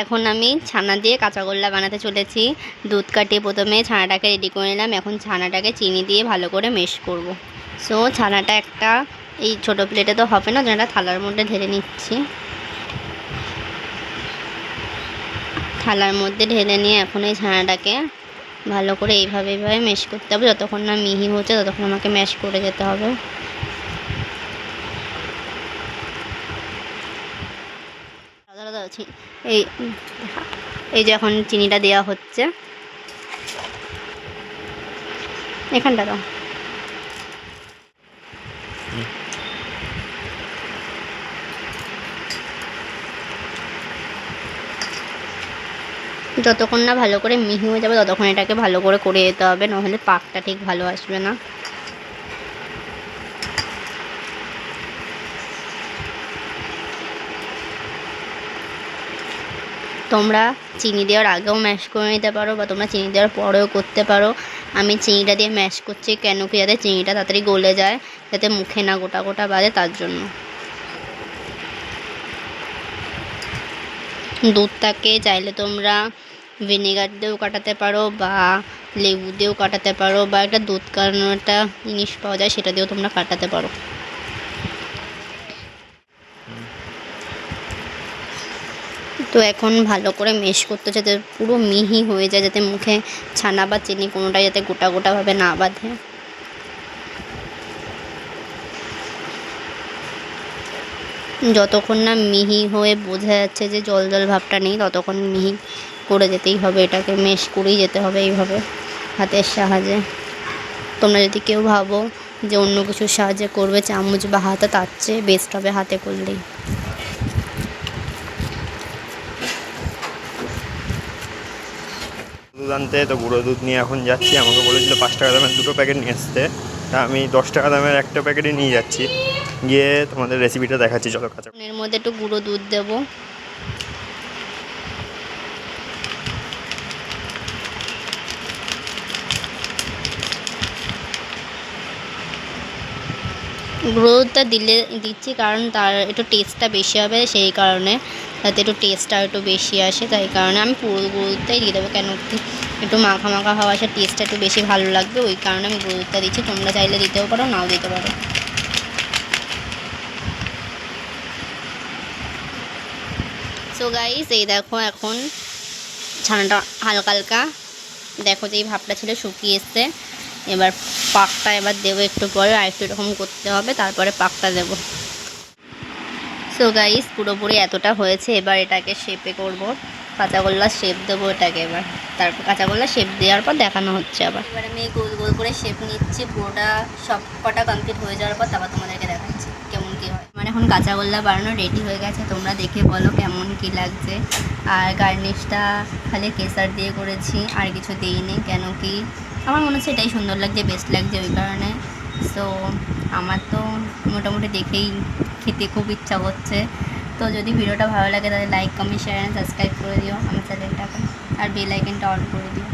এখন আমি ছানা দিয়ে কাঁচাগোল্লা বানাতে চলেছি। দুধ কাটিয়ে প্রথমে ছানাটাকে রেডি করে নিলাম। এখন ছানাটাকে চিনি দিয়ে ভালো করে মেশ করব। সো ছানাটা একটা এই ছোটো প্লেটে তো হবে না, যেটা থালার মধ্যে ঢেলে নিচ্ছি। থালার মধ্যে ঢেলে নিয়ে এখন এই ছানাটাকে ভালো করে এইভাবে মেশ করতে হবে। যতক্ষণ না মিহি হচ্ছে ততক্ষণ আমাকে ম্যাশ করে যেতে হবে। এই এই যে এখন চিনিটা দেওয়া হচ্ছে, এখানটা দাও। যতক্ষণ না ভালো করে মিহি হয়ে যাবে ততক্ষণ এটাকে ভালো করে যেতে হবে, নাহলে পাকটা ঠিক ভালো আসবে না। তোমরা চিনি দেওয়ার আগেও ম্যাশ করে নিতে পারো বা তোমরা চিনি দেওয়ার পরেও করতে পারো। আমি চিনিটা দিয়ে ম্যাশ করছি কেন কি, যাতে চিনিটা তাড়াতাড়ি গলে যায়, যাতে মুখে না গোটা গোটা বাজে, তার জন্য। দুধটাকে চাইলে তোমরা ভিনেগার দিয়েও কাটাতে পারো বা লেবু দিয়েও কাটাতে পারো, বা একটা দুধ কাটানোর একটা জিনিস পাওয়া যায় সেটা দিয়েও তোমরা কাটাতে পারো। তো এখন ভালো করে মেশ করতে যাতে পুরো মিহি হয়ে যায়, যাতে মুখে ছানা বা চিনি কোনোটাই যাতে গোটা গোটাভাবে না বাঁধে। যতক্ষণ না মিহি হয়ে বোঝা যাচ্ছে যে জল জল ভাবটা নেই, ততক্ষণ মিহি করে যেতেই হবে, এটাকে মেশ করেই যেতে হবে এইভাবে হাতের সাহায্যে। তোমরা যদি কেউ ভাবো যে অন্য কিছুর সাহায্যে করবে, চামচ বা হাতে, তার চেয়ে বেস্ট হবে হাতে করলেই। দুধ আনতে তো গুঁড়ো দুধ নিয়ে এখন যাচ্ছি। আমাকে বলেছিল 5 টাকা দামের 2টো প্যাকেট নিয়ে আসতে, তা আমি 10 টাকা দামের একটা প্যাকেটই নিয়ে যাচ্ছি। গিয়ে তোমাদের রেসিপিটা দেখাচ্ছি, চলো কাঁচা। এর মধ্যে একটু গুঁড়ো দুধ দেবো। গুঁড়ো দুধটা দিচ্ছি কারণ তার একটু টেস্টটা বেশি হবে, সেই কারণে, যাতে একটু টেস্টটা একটু বেশি আসে, তাই কারণে আমি পুরো গুঁড়ো দুধটাই দিয়ে দেবো। কেন কি একটু মাখা মাখা হওয়া আসে, টেস্টটা একটু বেশি ভালো লাগবে, ওই কারণে আমি গুঁড়ো দুধটা দিচ্ছি। তোমরা চাইলে দিতেও পারো, নাও দিতে পারো। সো গাইস, এই দেখো এখন ছানাটা হালকা হালকা দেখো যে এই ভাবটা ছিল শুকিয়ে এসছে। এবার পাকটা এবার দেবো একটু পরে, আর একটু এরকম করতে হবে, তারপরে পাকটা দেবো। সো গাইস, পুরোপুরি এতটা হয়েছে। এবার এটাকে শেপে করব, কাঁচাগোল্লার শেপ দেবো এটাকে এবার। তারপর কাঁচাগোল্লার শেপ দেওয়ার পর দেখানো হচ্ছে আবার। এবার আমি গোল গোল করে শেপ নিচ্ছি, পুরোটা সব কটা কমপ্লিট হয়ে যাওয়ার পর তারপর তোমাদেরকে দেখাচ্ছি কেমন কী হয়। মানে এখন কাঁচাগোল্লা বানানো রেডি হয়ে গেছে, তোমরা দেখে বলো কেমন কী লাগছে। আর গার্নিশটা খালি কেসার দিয়ে করেছি, আর কিছু দিইনি, কেন কি আমার মনে হচ্ছে এটাই সুন্দর লাগছে, বেস্ট লাগছে, ওই কারণে। সো আমার তো মোটামুটি দেখেই খেতে খুব ইচ্ছা করছে। তো যদি ভিডিওটা ভালো লাগে তাহলে like, comment, share and subscribe করে দিও আমার চ্যানেলটাকে, আর বেল আইকনটা অন করে দিও।